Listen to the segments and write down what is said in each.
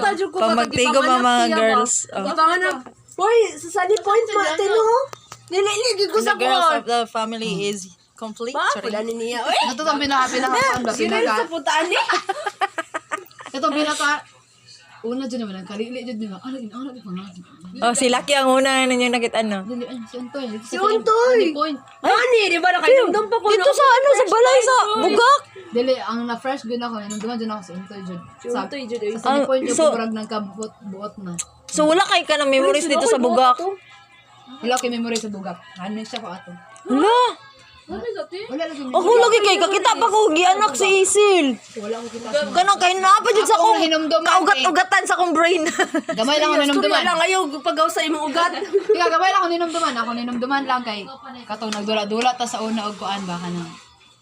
tayo ko Pag magtigo mga girls. Ipanganak. Hoy, sa Sunny Point tino. Nililigi ko sa The girls court. of the family is complete. Ba, wala ni niya. Oy, Ito ang pinaka-kuan ba? sino sa putaan ni? Ito una dyan naman, ang kalili dyan nila. Ano yung pangalan? Oh, si Lucky ang una ninyo nakita ano. Dili, si Untoy. Si Untoy. Point. Ani, di ba nakainom pa ko? Dito sa ano, sa balay sa bugak. Dili, ang na-fresh good ako. Nandun dyan ako si Untoy dyan. Untoy dyan, oy. Sa Sunny Point yung so- kumurag ng kabuot na. So wala kay ka ng memories dito sa bugak. Wala kay memory sa bugak. Ano siya ko ato? Hala. Wala lagi memory. Ako lagi kay kakita pa ko gianak si Isil. Wala ko kita. Kanang kay napa jud sa Ako akong hinumduman, kaugat-ugatan sa akong brain. Gamay lang ako Kuya ninumduman. lang ayaw pagaw sa imong ugat. Ika, gamay lang ako ninumduman. Ako ninumduman lang kay katong nagdula-dula ta sa una og kuan ba kana.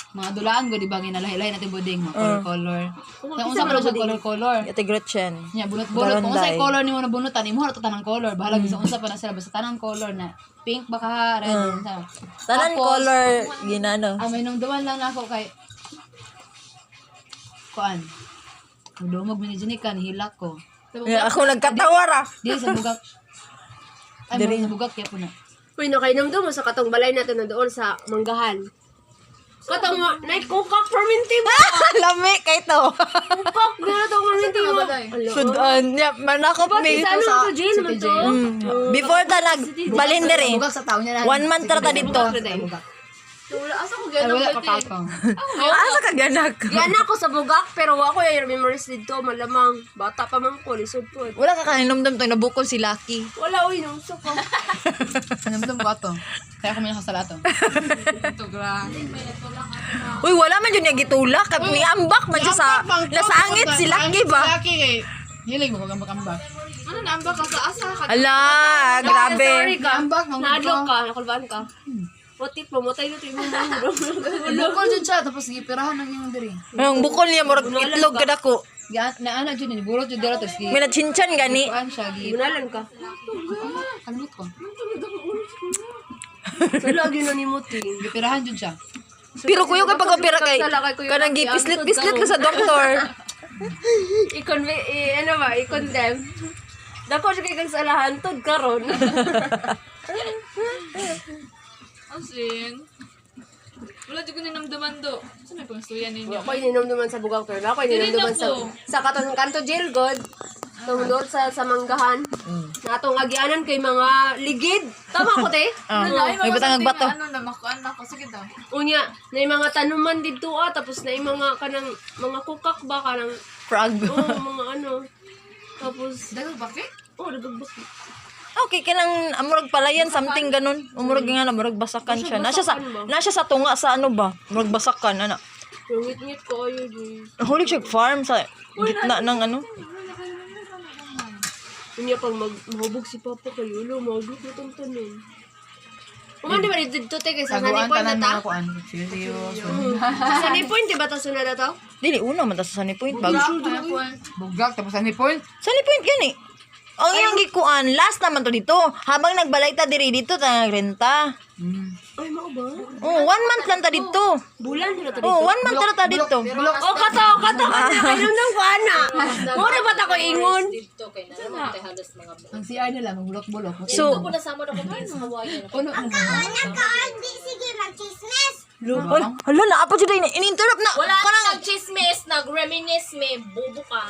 Mga dulaan ko di ba ginalahi-lahi natin buding mo color. Kung unsa man siya color. Ate Gretchen. Nya bunot-bunot kung Baranday. unsay color nimo nabunutan imo ra to tanang color. Bahala sa unsa pa na sila basta tanang color na pink baka red unsa. Tanan Tapos, color ginano. Ang may numduman lang ako kay kuan. Dumog man ni ka nihilak ko. Ako nagkatawa ra. Di sa bugak. Ay, mo sa bugak kaya po na. Uy, nakainom daw mo sa katong balay natin na doon sa Manggahan. Katong naikukak fermentiba. Lami kay to. Kukak na itong fermentiba. Sudan. Yeah, manakop Bakit mi. sa ano to, Jane? Naman to? Before ta nagbalender eh. Bugak sa taon niya na. 1 month ra ta dito. Wala, asa ko Ay, gano'n wala pwede. kakakong. Asa ka ganak? Yan ako sa bugak, pero ako yung memories dito, malamang. Bata pa man ko, lisod po. Wala ka kahinomdom to nabukol si Lucky. Wala, uy, nung suka. Namdam ko ato. Kaya kami nakasalato. Uy, wala man yun niya gitulak. Ni ambak man siya sa nasangit si Lucky ba? Si Lucky kay hiling mo kag ambak. Ano, naambak ka sa asa ka? Ala, grabe. Sorry ka. Ambak mo. Naadlok ka, nakulbaan ka. Motif mo, matay na ito yung mga Bukol jud siya tapos gipirahan ng yung diri. Ang bukol niya murag itlog kada ko. Na ana jud ni burot jud dira tapos gi. May nachinchan gani. Kuan siya gi. Gunalan ka. Kalimut ko. Sa lagi na ni Muting. Gipirahan jud siya. Pero kuya kay pag-opera kay kanang gipislit-pislit ka sa doktor. Ano ba, i-condemn. Dako siya kay kang salahan, tod karon. Asin. Wala dyan ko ninamdaman do. Saan may pangstuyan ninyo? Ako ininom naman sa bugak pero ako ininom naman sa katong kanto jail god. Tungdol sa Manggahan. Natong agianan kay mga ligid. Tama ko te? May batang bato. Ano na, makuan na ako. Sige daw. Unya, na mga tanuman dito tapos na mga kanang mga kukak ba kanang Frog. mga ano. Tapos Dagang bakit? dagbak. Okay, kanang amurag palayan something ganun. Umurag nga na murag basakan siya. Nasya sa tunga sa ano ba? Murag basakan ana. Ngit-ngit ko ayo di. Huli siya farm sa gitna ng ano. Unya pag mahubog si Papa kayo, mahubog na itong tanon. Kuman di ba dito te kay sa Sunny Saguan Point tanan na mga ta? kuan. Serious. Sa Sunny Point di ba ta sunod na to? Dili una man ta sa Sunny Point bago. Bugak tapos ani point. Sunny Point gani. Ang iyang gikuan, last naman to dito. Habang nagbalay ta diri dito ta nagrenta. Ay, mao ba? Oh, 1 month lang ta dito. Bulan na to Oh, dito. 1 month lang ta dito. Oh, kato, kailan nang kuana. Mo na ba ta ko ingon? Ang CR nila magbulok-bulok. So, Puno na. Ay, hala na apa jud ini-interrupt na. Wala Kanang nang chismis, nag-reminisce me, bubo ka.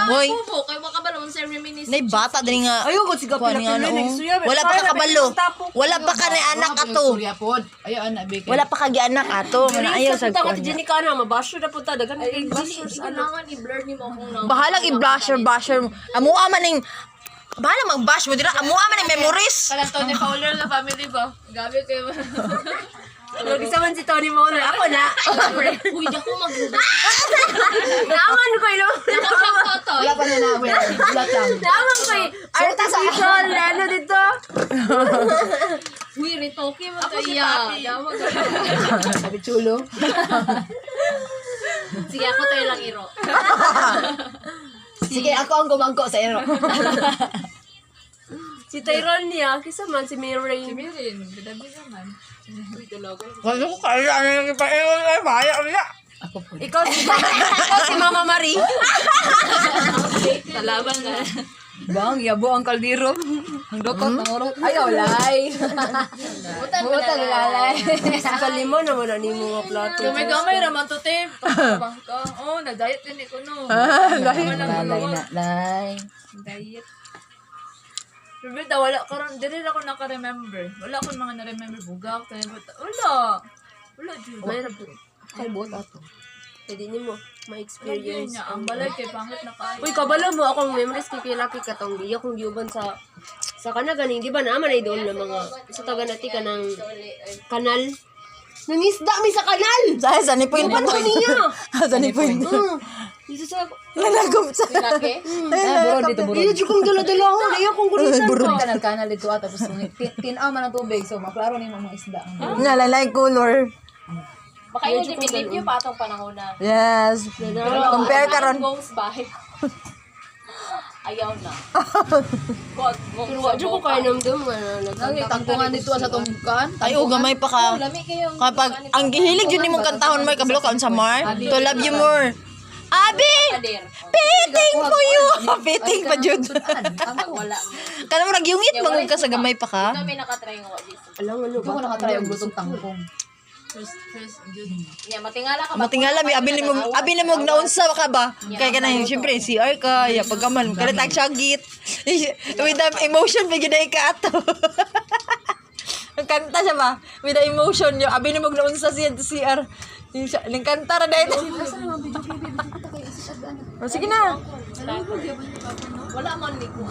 Hoy, Bubo, kay waka ba naman sa reminisce? nay bata diri nga. Ayo gud siga Kuan nga ano. nagsuya. Wala pa ka kabalo. Wala pa ka ni anak ato. Surya pod. Ayo ana beke. Wala pa ka anak ato. Mana ayaw sa Punta kuan. ka ti Jenny ka na mabasyo na punta dagan kay bashers ano. Kailangan i-blur ni mo kung nang... Bahalang i-blusher mo. Amuha man ning bahala mag-bash mo dira. Amuha man ning memories. Kalang Tony Fowler na family ba? Gabi kayo. Nag-isa man si Tony Mauner. Ako na. Uy, di ako mag-blur. Naman ko ilo. Nakasang photo. Wala pa na na. Wala lang. Naman ko artificial ano dito. Uy, ritoke mo Ako si kaya. Papi. Sabi chulo. Sige, ako tayo lang iro. Sige, ako ang gumangko sa ero. Si Tyrone niya, kisa man si Mary. Mirin, bidabi naman. Uy, dalaga. Wala ko kaya ano yung ipa-iwan ay baya niya. Ako po. Ikaw si Mama Marie. Talaban na. Bang, yabo ang kaldero. Ang dokot, nangurot. Ayaw, lay. Butan lalay. Kalima naman na ni mga plato. Gamay-gamay raman to, te. Bangka. Oh, na-diet din ko, no. Lalay na, lay. Diet. Pero da, wala ko rin, dili ako naka-remember. Wala akong mga na-remember. Bugak, tayo. Wala. Wala, Jude. Mayroon po. Kay buot ato. Pwede niyo mo Lagyan ma-experience. niya. Ang balay kay pangit na kayo. Uy, kabalo mo akong memories kay Laki katong giya kong giuban sa kana ganing di ba naman ay doon ng mga sa taga nati ka ng kanal. Nangisda mi sa kanal. Sa ni point pa to. Niya. Sa ni point. Dito sa Nalagom sa. Buro dito, buro. Iyo jud kong dala-dala ko, iyo kong gulisan pa. Kanal dito at tapos tinaw man ang tubig. So, maklaro ni mga isda. Nga lalay color. Baka yun yung believe nyo pa itong panahon na. Yes. Compare ka ron. Goes by. Ayaw na. Pero wa jud ko kay namdum Tangkungan dito sa tungkan. Ay, gamay pa ka. Lami kayong... Kapag ang gihilig yun nimong kantahon mo, kabalo ka sa Mar. To love you more. Abi! Kadir. Piting ko yun! Piting pa, Jud. Pag wala. Kana mo nagyungit, mangog ka sa gamay pa ka. Ito may nakatry nga dito. alang ano Ito ko nakatry ang lutong tangkong. First, Jude. Yeah, matingala ka ba? Matingala, may abi na mo naunsa ka ba? Kaya ka na, siyempre, CR ka, ya, pagkaman, kalit syagit. With the emotion, may ginay ka ato. Kanta siya ba? With the emotion, yung abi na mo naunsa siya sa CR. Yung kanta ra dahil. Sige na. Wala man ni ko.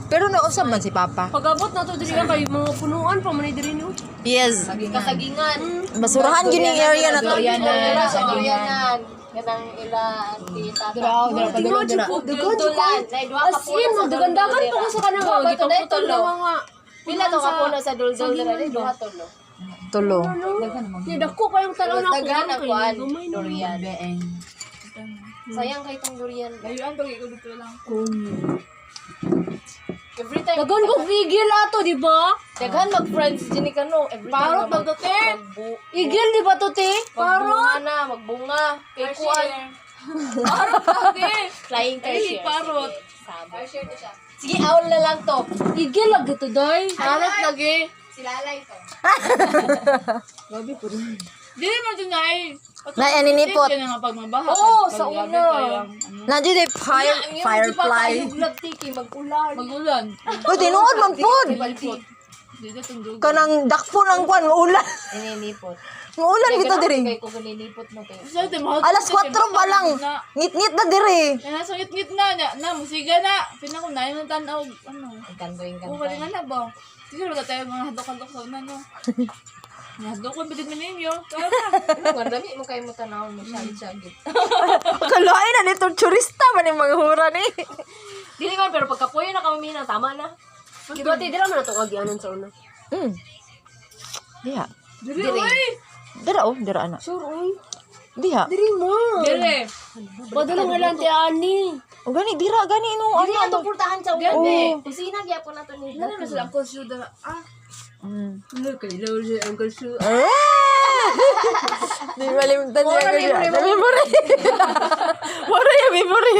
Pero naunsa man si Papa. pagabot na to diri ka kay mga punuan pa man diri no. Yes. Kasagingan. Basurahan yun yung area na to. Sa Dorianan. Ganang ila tita. Dira, dira. Dulan. Naidwa ka po. Asin mo dagandagan pa ko sa kanang Duha ba to, gitong dahil putol tulo? na mga Pila to ka puno sa duldul dira. Duha tulo. Tulo. Di dako kayong tanaw na Daghan ko ang kuan. gamay na. Durian. Beeng. Sayang kay tong durian. Layuan pag ikaw dito lang. Every time. Dagan ko gigil ato di ba? Daghan mag-friends din ka no. Every time. Parot magdute. Igil di ba to te? Magbunga na. Magbunga. Kay kuan. Parot lagi. Flying car Ay, share. parot. Sige. Sige, awal na lang to. Igil lag to day. Parot lagi. Silalay to. Dili man dyan na eh. Na aninipot. Yan nga pag mabaha. Oo, Pag sa gabi una. kayo ang, Nandiyo di firefly. Tiki, mag-ulan. Magulan. Uy, tinuod man pod. Dito tundog. Kanang dakpo ng kwan, ulan. Ininipot. Ng ulan dito diri. Kay ko ganinipot mo kayo. Sa ito, mahal. Alas 4 pa lang. Ngit-ngit na diri. Yan, sa ngit-ngit na, musiga na. Pinakunayan ng tanaw. Ano? Ang kanto. Oo, kalingan na ba? Siguro ba tayo mga hadok-hadok sa una, no? Mga hadok ko, bitin na ninyo. Kaya na. Marami mo kayo mo tanawon mo siya. Kalain na nito, turista man yung mga hura ni. Dili man, pero pagkapuyo na kami minang, tama na. Di ba te dira man ato agyanan sa una. Diha. Dili, uy! Dira oh, dira ana. Sure oy. Diha. Diri mo. Dili. Padala nga lang te ani. O gani, dira, gani no. Dili Ano? ato purtahan sa Dili. ulo. Kusina gyapon nato ni. Dali na sila ang consider. Ano kay daw si Uncle Sue. Di malimtan niya. Memory. Wala yung memory.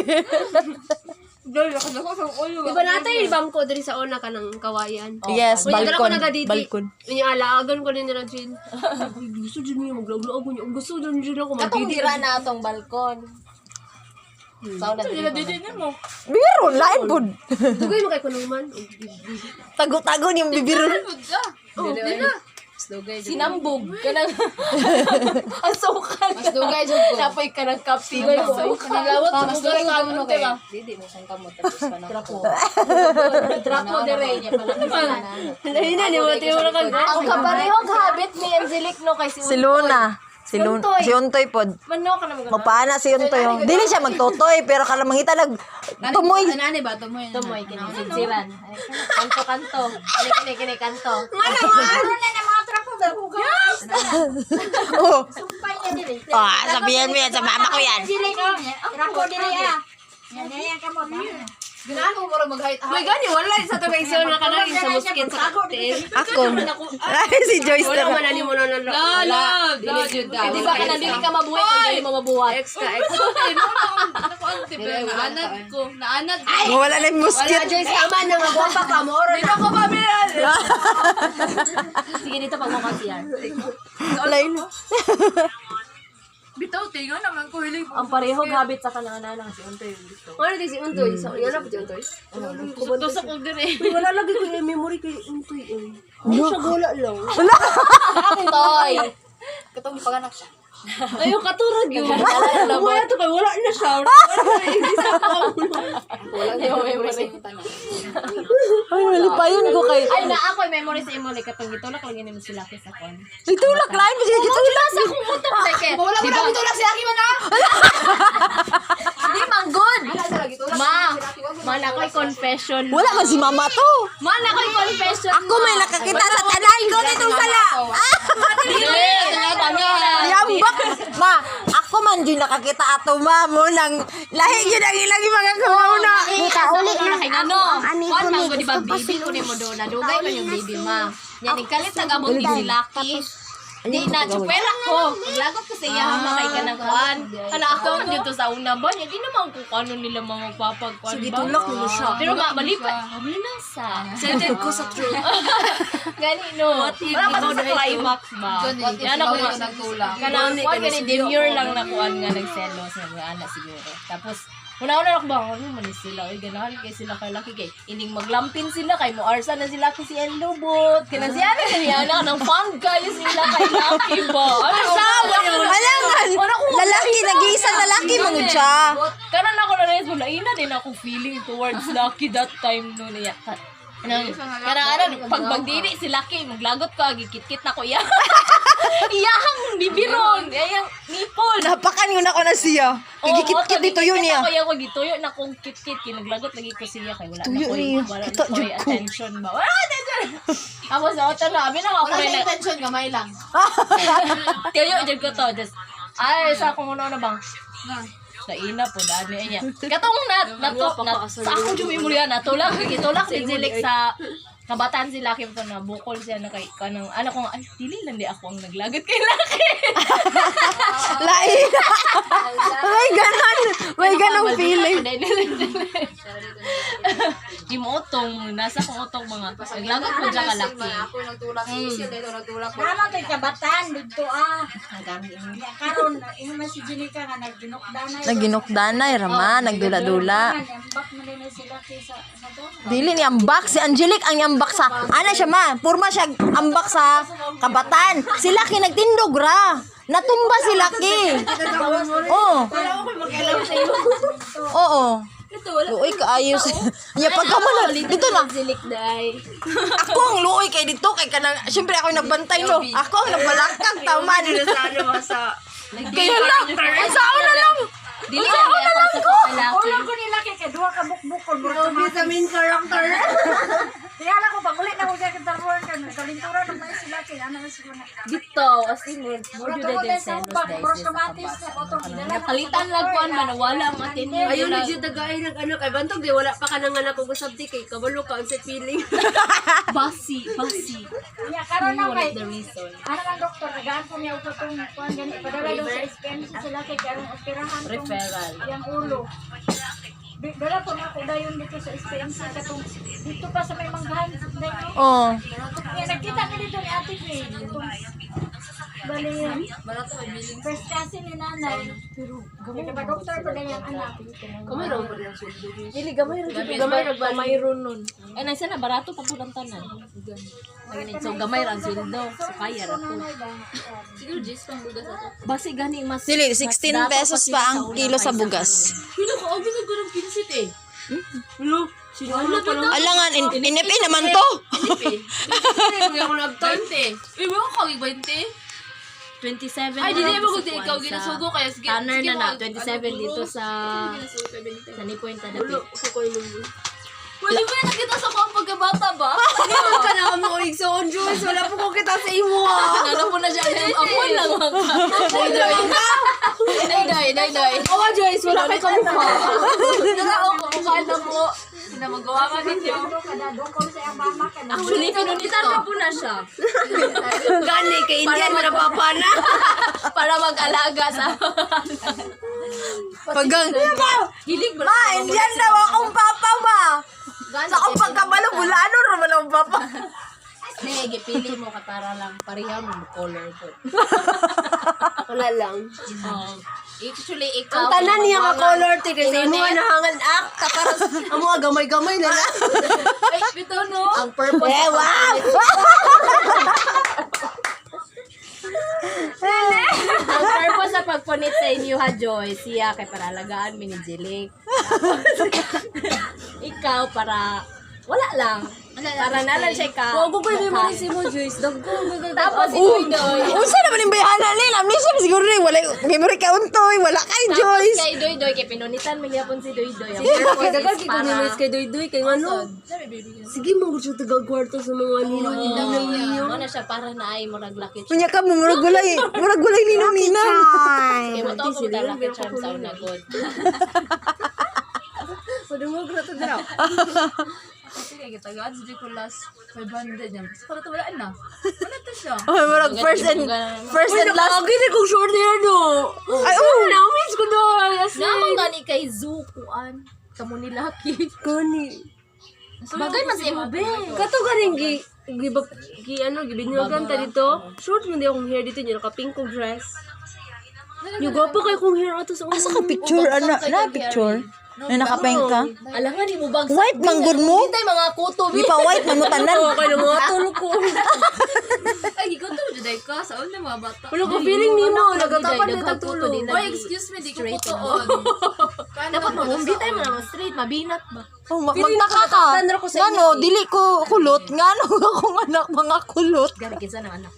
Dali, ako sa ulo. Di ba natay bangko diri sa una ka ng kawayan? Yes, Unya dala ko balkon. nagadidi. Balkon. Unya alaagan ko din nila Jin. Gusto din niya maglaog-laog ko niya. Gusto din nila ko Atong magdidi. dira na atong balkon. Sauna Dili na dili na mo. Biron, lain pod. Dugay mo kay kunuman. Tago-tago niyong bibiron. Oh, di na. Sinambog ka ng asukan. Mas dugay jud ko. Napoy ka ng kape. Nilawat sa Mas bugas dugay sa ko ano, no kay. diba? Didi mo sang kamot tapos pa na. Trapo dire niya pala. Dahil na, di mo tayo na kag... Ang kaparehong habit ni Angelique no kay Si Luna. Si Untoy pod. Mano ka na mga Mapana si Untoy. Oh. Dili siya magtotoy, pero kala mangita tumoy. Nani ba tumoy? tumoy kinasiran. Kanto. Kini kanto. Oh. Sumpay niya dire. Sabihin mo yan sa mama ko yan. Angelique, trapo dire ah. Ganahan ko mura mag-height. May gani, wala sa tumaisyon na kanal sa muskin sa cocktail. Ako. Ay, si Joyce Wala na. man ani mo na nalo. Love, Di ba ka na dili ka mabuhay kung dili mo mabuhat? Ex ka, ex. Naanad ko. Naanad ko. Wala na yung Wala, musket. Joyce, tama na nga. Gwapa ka mo. Oro na. Ako pamilyar. Sige dito pag mo kasi yan. Wala yun. Bitaw, tinga naman ko. Hilig mo. Ang pareho habit sa kanang si Untoy yung gusto. Ano di si Untoy? Yan na po si Untoy? Tusok ko gani. Uy, wala lagi ko yung memory kay Untoy. Ano siya gula lang? Toy. Katong ipaganak siya. Ayaw katurag yun. Wala to kay wala na siya. Wala na yung memory. Ay, malipayon ko kay... Ay na ako yung memory sa imo like katong gitulak lang yun sila sa kon. Itulak lain ba siya gitulak? Sa kung utok teke. Wala ko na bitulak si Aki man na. Di man good. Ma na ko'y confession. Wala man si mama to. Ma na ko'y confession. Ako may nakakita sa tanan ko nitong sala. Yambak. Ma, ako man dyan nakakita ato ma mo nang lahi yun ang ilang mga kauna. Kita uli na kay ano. Kuan man ko di ba baby ko ni mo do na dugay man yung baby ma. Yan ikalit nagabot din si Lucky. Di na chupera ko. Paglagot ko sa iya makay ka ng kuan. Kana ako man dito sa una ba niya di naman ko kano nila mga papagkuan ba. Tulak mo siya. Pero malipat. Kami na sa. Sented ko sa truth. Gani no. Wala pa sa climax ba. Yan ako nagtulak. kanang kuan gani demure lang na kuan nga nagselos nga mga anak siguro. Tapos una-una ako ba, ano man sila, oy ganahan kay sila kay Lucky kay ining maglampin sila kay moarsa na sila kay si Enlobot. Kana siya na niya na ng fun kayo sila kay Lucky ba. Ano sawa yun? Alangan, lalaki, nag-iisang lalaki mangod siya. Kanan ako na rin, laina din ako feeling towards Lucky that time no niya. Karang pag magdiri si Lucky, maglagot ko, gikit-kit na ko iya. Iyahang bibiron, iyang nipol. Napakan yun ako na siya. Kikikit-kit dito yun niya. Ako yung gituyo na kong kit-kit, kinaglagot lagi ko siya kay wala Tuyo na ko niya. wala Kita, na ko Diyos ko. attention ba. Wala attention. Tapos sa oto na, abi na ako Wala rin. sa intention, gamay lang. Tuyo jud ko to, just ay sa akong una na bang. Sa ina po daan niya. Katong na sa akong jumimulya na tulak si Jilik sa kabataan si Lucky po na bukol siya na kay kanang ano ko ay dili lang di ako ang naglagot kay Lucky. Lain. May ganong feeling. Di mo utong, nasa kong utong mga naglagot mo dyan ka Lucky. Ako nagtulak si Isil, dito nagtulak ko. Naman kay kabatan dito Ya karon imo man si Jenica nga nagdinokdanay. Naginukdanay, Rama, nagdula-dula. Embak man din sila sa to. Dili ni ambak si Angelic ang ambak sa ana siya ma, purma siya ambak sa kabatan. Si Lucky nagtindog ra. Natumba si Lucky. Oo. Oo. Luoy kaayos. Ya pagkaman dito na. Zilik day. Ako ang luoy kay dito kay kanang syempre ako yung nagbantay no. Ako ang nagbalakang taman. Kaya lang, sa una lang. Dili ka niya ako sa Lucky. Ulo ko nila kay kadua ka bukbukon mo. Vitamin character. Kaya lang ko pagulit na ko sa kintarwon kan kalintura ng mais sila kay ana na sila. Dito, as in, mo Mura dyan to din din sa sa bag, mura kamatis na ko to. Nakalitan lang ko man, wala ang atin Ayaw na dyan tagay ng ano kay Bantog di wala pa ka nang anak kong usab di kay kabalo ka ang sa feeling. Basi. Ya karon na kay The reason. ano man doktor nagaan ko niya uto tong kuan gani padala daw sa SPM sila kay karon operahan tong Referral. yang ulo. Dala po na ako dayon dito sa SPM sa katong dito pa sa may manggahan dayon. Oh. Ya nakita ko dito ni Ate Faye. Bali, first kasi ni nanay. Pero ba doktor pa na yung anak. Kamay raw pa rin suldo. Dili, gamay ra ba mayroon nun. Eh, nasa na, barato pa po ng tanan. So, gamay ra ang sweldo. So, kaya ra to. Siguro, Jess, pang bugas ako. Basi gani mas Dili 16 pesos pa ang kilo sa bugas. Pino ko, abi na gano'ng pinsit eh. Hello. Sino na pa lang? Alangan inipi naman to. Hindi ako nagtan. 20. Iba ko kawig 20? 27 Ay, di na ba ko sa ikaw kuwan ginasugo sa- kaya sige. Tanner sige na mo, 27 dito sa Ginasugo kay Benito. sa Nipoy Wala Tadapit. ko ko yung Pwede ba nakita sa kong pagkabata ba? Ano ka na mo igsoon Joyce wala po ko kita sa imo ah. Nala po na siya. Apoy lang ako. Day. Awa Joyce wala kay kamukha. Nala ako, kumain na po. Pinamagawa ka ninyo. Actually, pinunitan na po na siya. Gani, kay Indian, napapa na. Para mag-alaga sa... Pagang, Hilig mo ma, Indian daw akong papa, ma. Sa akong pagkabalo, bulano naman ang papa. Sige, pili mo ka para lang pareha mo color ko. Wala lang. Actually, Ang ikaw... tanan niya ka-color te kasi mo nahangan akta para ang mga gamay-gamay na lang. Ay, bito no. Ang purpose Eh, wow! Ang purpose sa pagpunit sa inyo ha, Joy, siya kay para alagaan mi ni Jilik. Ikaw para wala lang. Para nalang siya ka. Bago ko yung mga mo, Joyce. Tapos si Doy. Unsa naman yung bayana nila? Amnesia na siguro rin. Wala, memory ka untoy. Wala kay Tapos Joyce. kay Doy, kay pinunitan mo yapon si Doy. Ang Dagal purpose kay para... kumilis kay Doy-Doy kay ano. Sige mo siya taga-kwarto sa mga ninong ninyo. Ano siya para na ay murag lucky charm. Kunya ka mo, murag gulay ni Nina. Kaya mo to kung lucky charm sa unagod. Padungog na to daraw. Sige, kita gaan si Nicolas 500 niya. Para to wala na. Wala to siya. Oh, murag first and last. Lagi kong short hair do. Ay, oh. Na-miss ko do. Naman gani kay Zukuan. Kamo ni Lucky. Kani. Bagay man sa imo, be. Kato ganing gibinyogan ta dito. Short mo di akong hair dito niya naka-pink kong dress. Yung gwapo kay kong hair ato sa Asa ka picture? Ano? Na picture? Na nakapeng ka? Alangan ni mo bag White manggod mo? Hintay mga kuto, Di be. pa white man mo tanan. kay mga tulog ko. Ay, ikaw to juday ka. Saan na mga bata? Wala ko feeling nimo nagatapan na tagtulog. Oy, excuse me, di ko Straight kutoon. Dapat mo hindi tayo mga straight, mabinat ba? Oh, magtaka ka. Ngano, dili ko kulot. Ngano akong anak mga kulot. Gari kinsa nang anak.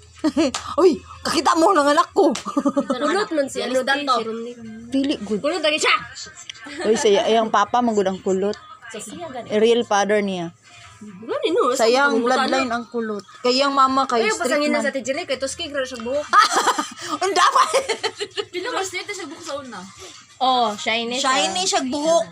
Uy, kakita mo ng anak ko. Kulot man si ano Alistan di to. si Romney. Dili good. Kulot lagi siya. Uy, saya ayang papa magud ang kulot. Sa siya gani. Real father niya. Gani no. Sayang bloodline ang kulot. Kayang mama kay Ayo strict pasangin na man. sa tijili kay tuski gra siya buhok. Ang dapat. Pila ka straight siya buko sa una. Oh, shiny siya. Shiny siya buhok.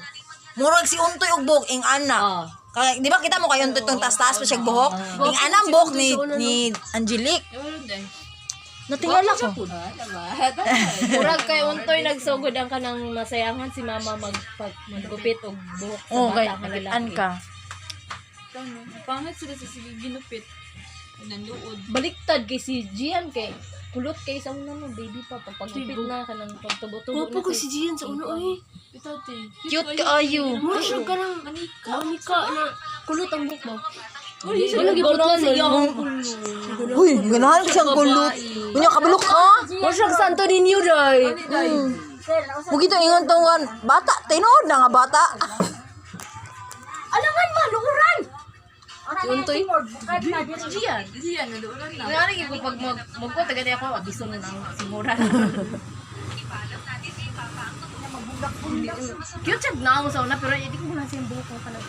Murag si Untoy og buhok ing anak. Oh. Kaya, di ba kita mo kayo Untoy tong taas-taas pa siya buhok? Ing anang buhok ni Angelique. Ewan din. Natingala ko. Murag kay untoy nagsugod ang kanang masayangan si mama maggupit og buhok sa Oh, kay bata nga an lalaki. ka. Tama. Pangit sila sa sige ginupit. Nanduod. Baliktad kay si Gian kay kulot kay sa una mo baby pa pagpagupit na kanang pagtubo-tubo Gwapo ko si Gian sa uno ay. Ito, te. Cute ka ayo. Mura siya ka ng anika na kulot ang buhok mo. Uy, wala gibot sa iyo. Uy, ganahan ko siyang kulot. Unya kabulok ka. Mura siya ka Santo Niño day. Bugito ingon tong bata, tinood na nga bata. Alangan maluran. Si Untoy. Gian. Hindi yan, nanduunan na. Ngani gyud pag magko tagadi ako abiso na nang simuran. Cute siya na mo sa una pero hindi ko na siyang buhok mo kanang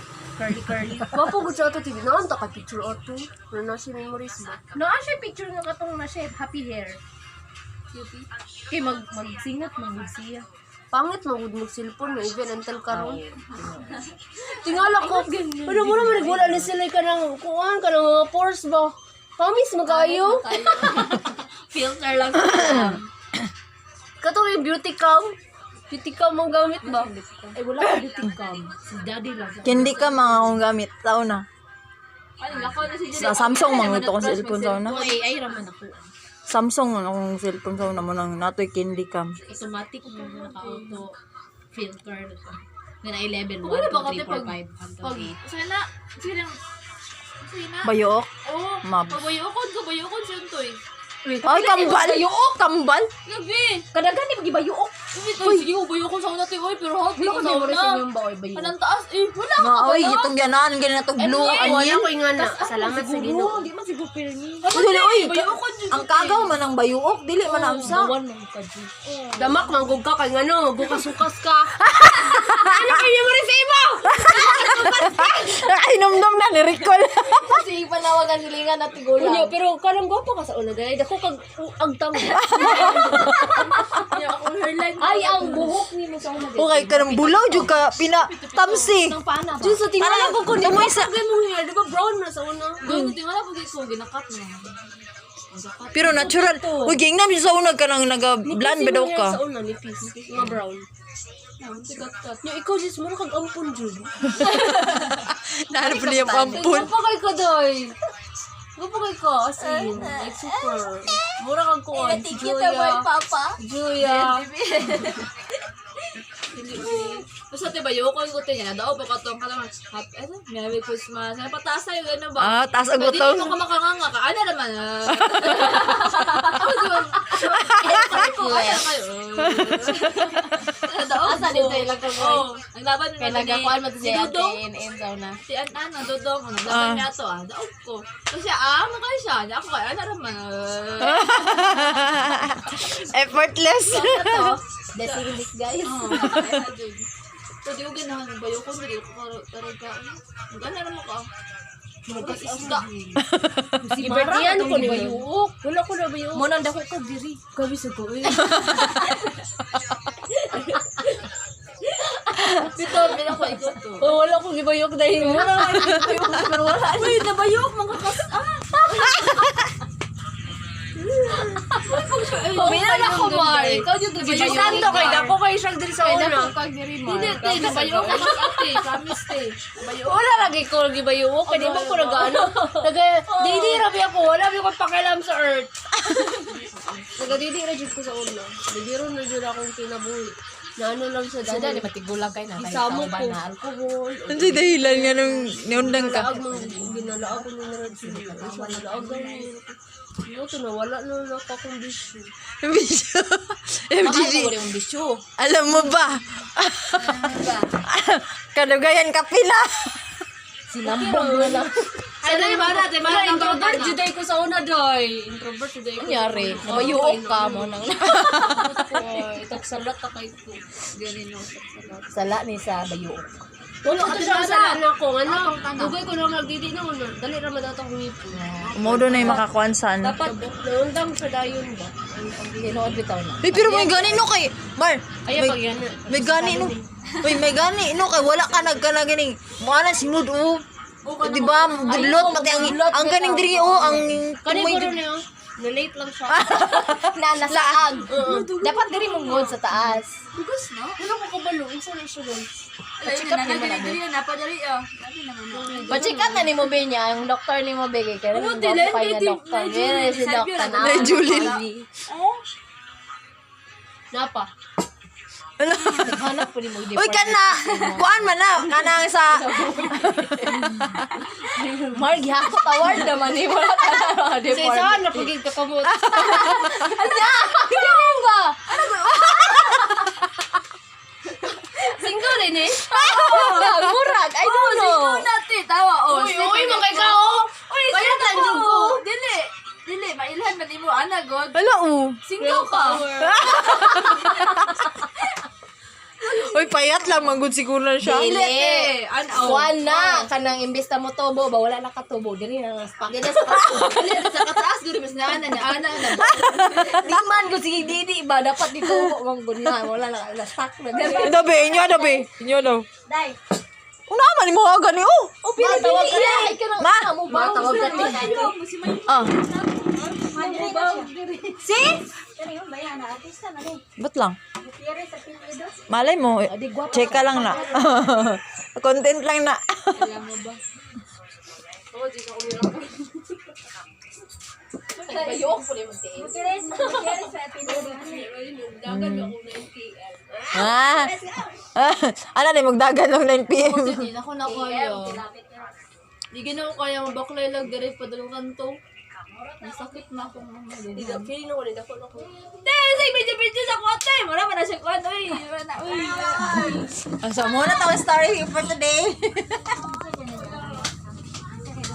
curly. Gwapo ko siya ito. Tinaan ta ka picture ato. Wala na siya memories ba? Naa siya picture nga katong na siya happy hair. Kay magsingot siya. Pangit magud mo cellphone no even until karon. Tingala ko. Ano mo naman wala ni sila ka ng kuan ka ng mga pores ba? Pamis magayo. Filter lang. Kato yung beauty cam. Beauty cam ang gamit ba? Ay wala ka beauty cam. Si daddy lang. Hindi ka mga akong gamit. Tao na. Ay, lakaw na si Sa Samsung manguto ko sa cellphone sa una. Ay raman ako. Samsung man akong cellphone sa una mo nang natoy candy cam. Automatic mo naka-auto filter na siya. Nga na 11, 1, 2, Wala ba kasi 3, 4, 5, pag, sana, sige na. Bayok. Oh, Mab. pabayokon siya ito eh. Ay, kambal. Bayok, kambal. Gabi. Kadagan ni pagibaiok. Sige, bayokon sa una tayo, pero happy ko sa una. Anong taas eh, wala ka Nga, ba oy, na? itong ganan, ganyan na itong blue. Wala Onion. ko ingana. Salamat sa Ginoo. Hindi man siguro pero ni. Dili, oy. Bayokon siya. Ang kagaw man ang bayuok, dili man ang sa. Gawan mo ka G. Damak manggog ka kay ngano, bukas-ukas ka. Ano kayo mo rin sa imo? Nakainom-nom na ni Ricol. Kasi panawagan silingan at Unyo, tigulang. pero kanang gwapo ka sa una dahil dako kag agtang. Ay, ang buhok ni mo sa una. Okay ka ng bulaw, jud ka pina-tamsi. Nang paana ba? Diyos, sa tingala ko kung di Tumoy mo sa- hair, di ba brown na sa una? Tingala po ko ginakat na. Pero natural. Uy, gingnam siya sa unag ka nang nag-blonde ba daw ka? Sa una, nipis. Mga brown. Yung ikaw, Diyos, mura kag ampun, Jud. Nahanap po niya pampun. Gapagay ka, Doy. Gapagay ka, as in. Like, super. Mura kang kuwan. Si Julia. Papa. Julia. Basta diba, yung ko niya, daw pa katong kalaman, Merry Christmas. Ano pataas tayo, gano'n ba? Taas ang Pwede butong. mo ka makanganga ka. Ano naman, Asa dito ilang ko. Oo. Ang laban Kaya naman nagakuan mo to si siya Dudong. in saw na. Si An Dudong. Ang laban niya to, daog ko. Kasi ano kayo siya? Ako kayo, ano naman, Effortless. Blessing in disguise. So, di ko ganahan ng bayo ko, hindi ko karaga. Gana naman ka. Mag-isda. Si Bertian ko ni Bayuok. Wala ko na Bayuok. Mo nang dako kag diri. Gabi sa ko, eh. Bito, bilang ko ikot to. Oh, wala ko gibayok dahil mura. Pero wala. Uy, nabayok, mga Minala ko, Mar. Ikaw yung Si Santo kay dako kay siyang diri sa Kaya una. dako kag diri mo. Hindi, te, nabayok ka mas ate. Promise, te. Wala lagi ko gibayok. Kaya di ba ko nag-ano? Didi rabi ako. Wala mi ko pakialam sa earth. Nagadidi ra jud ko sa una. Bibiro na jud akong kinabuhi. Na ano lang sa Sada dadi. di matigulang kay na. Isamo ko. na Alcohol. Ano yung dahilan nga nung niundang ka? Ginalaag mo. Ginalaag ko nung narad sila. Ginalaag daw niya. Ano to, nawala na nakakondisyon. MGG. Mahal mo yung bisyo. Alam mo ba? Kadugayan ka pila. Sinambong mo lang. Ay, na ba natin? Mara, introvert juday ko sa una, Doy. Introvert juday ko. Kunyari, nabayuok ka mo nang Itak salat na kay ko. Ganin ako salat. sala ni sa bayuok. Wala ka siya salat na ko. Ano? Dugay ko na magdidi na una. Dali naman daw itong humipo. Modo na yung makakuan saan. Dapat, naundang sa dayon ba? Tinuod bitaw na. Uy, pero may gani no kay... Mar, Ay, pag yan. may gani no. Uy, may gani no kay wala ka nagkanagining. Mukha na sinud o. Di ba? Budlot, pati ang ganing diri o. Ang Kani tumoy ko rin yun. Na-late lang siya. Na nasaag. Dapat diri mong ngod sa taas. Bugos, no? Wala ko kabalo. Isa na siya, guys. Pacheck up naman namin. Dili, napadali, Sabi naman. Pacheck up na ni mo ba niya, ang doktor ni mo bigay kaya Ano, yung dili? doktor niya Dili, doktor. dili, Yan si dili, doktor dili, na. Julie. Napa. Hanap po ni mo Uy, kana! Kuan man na! Kanang sa... Marg, hakot award naman ni mo. Sa isahan na pagig kakamot. Ganun ba? Single rin eh. Murag, I don't know. Natin, tawa, Uy, mga ikaw. Uy, Kaya tanjog ko. Dili, mailhan man mo, ana, God. Hala o. Single ka. Uy, payat lang. Magod siguro na siya. Dili. Ano? Kuan na, kanang imbis na mo tubo ba, wala na katubo. Dili na stock. Dili, sa kataas, dili, mas naana niya, ana. Di man ko sige didi ba, dapat dito mong gunyan. Wala na stock na. Dabe, inyo dabe. Inyo daw. Dai. Una man mo aga ni oh. O pinatawag ka na. Ay ka na. Ma! Mo ba? Tawag ka na. Ah, Si? ba't lang? Malay mo, check ka lang na. Content lang na. Bayok po ni mo tiis. Ah. Ano na, magdagan ng 9 p.m. Hindi na ko na kaya. Di ginawa ko kaya mabaklay lang dire pa dalawang kanto. Nasakit na akong mga Hindi, feeling na ko rin. Ako na ko. Say, medyo sa kwarto eh. Wala pa na siya kwarto eh. So, muna tawang story for today.